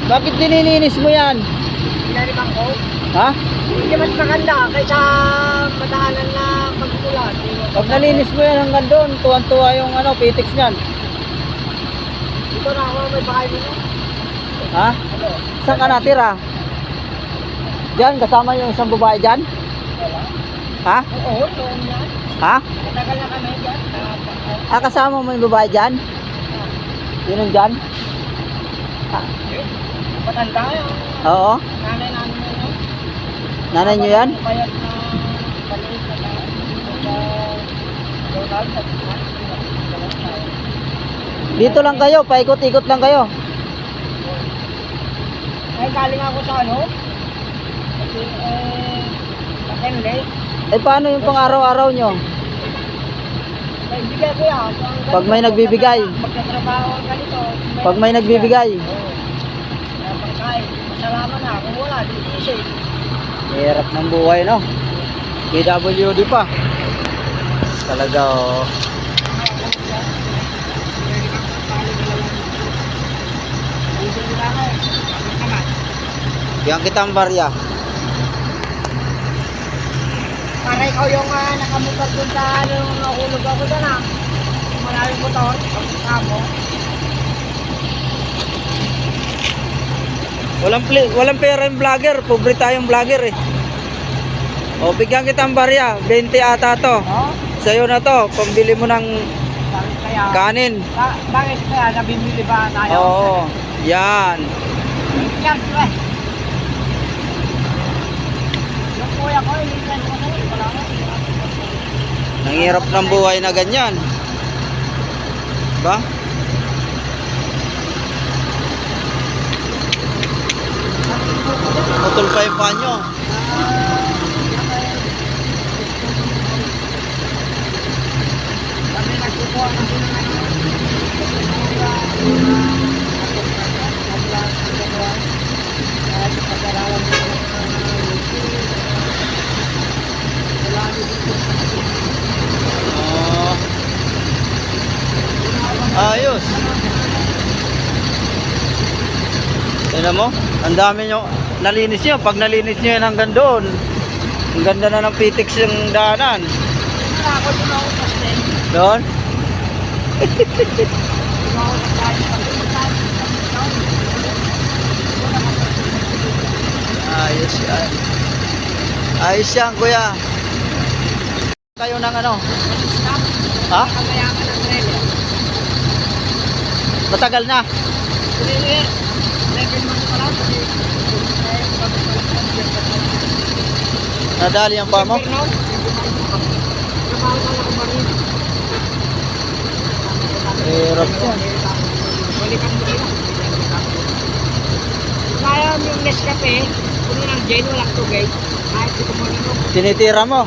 Bakit dinilinis mo yan? Pinaribang ko. Ha? Hindi mas maganda kaysa madaanan na pagkukulan. Pag nalinis mo yan hanggang doon, tuwan-tuwa yung ano, pitix niyan. Dito na ako, may bahay mo. Ha? Ano? Saan ka natira? Diyan, kasama yung isang babae dyan? Wala. Ha? Oo, doon yan. Ha? Matagal na kami dyan. Ah, kasama mo yung babae dyan? Yun ang dyan? Matanda yun. Oo. Nanay namin yun. Nanay nyo yan? Bayad na balik na Donald sa Dito lang kayo, paikot-ikot lang kayo. ay galing ako sa ano? Kasi sa Kenley. Eh paano yung pang araw-araw nyo? May bigay ko yan. Pag may nagbibigay. Magtatrabaho ang ganito. Pag may nagbibigay. Oo. Kaya pagkain. Masalamat na. Kung wala, di isip. Hirap ng buhay, no? PWD pa. Talaga, oh. Bigyan kita ang barya. Para ikaw yung nakamotor dun sa ano, nahulog ako dun maraming motor, pagkita mo. Walang pera yung vlogger. Pobre tayong vlogger, eh. O, bigyan kita ang barya. 20 ata to. Oh, Sa'yo na to. Pambili mo ng bakit kaya? kanin. Bakit kaya nabibili ba tayo? Oo. Yan. Siyempre. Yung kuya ko, ilisan ko sa'yo, wala ko. Nanghirap ng buhay na ganyan. Ba? Putol pa yung panyo. Kami nagkukuha ng Ayos. Tignan mo, ang dami nyo nalinis nyo. Pag nalinis nyo yan hanggang doon, ang ganda na ng pitix yung daanan. ako din ako kasi. Doon? Ayos yan. Ayos yan, kuya. Kayo ng ano? Ha? Matagal na. Nadali ang pa mo? Hirap yan. Kaya yung Nescafe, puno ng Jane, walang tugay. Kahit ito mo nito. Tinitira mo.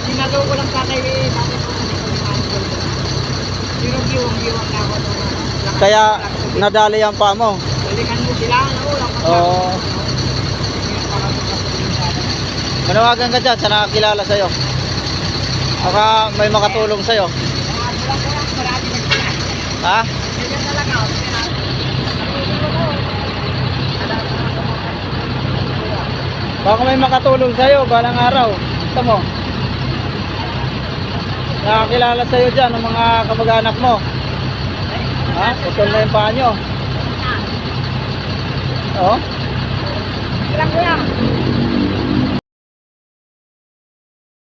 Sinalo ko lang tatay ko. Pero giwang-giwang na ako. Kaya nadali ang pa mo. Balikan mo sila, ulang pa. Oo. Manawagan ka dyan sa nakakilala sa'yo. Baka may makatulong sa'yo. Ha? Baka may makatulong sa'yo balang araw. Ito mo. Nakakilala sa'yo dyan ng mga kamag-anak mo. Ha? Putol na yung paa nyo. Oo? Ilang ko yan?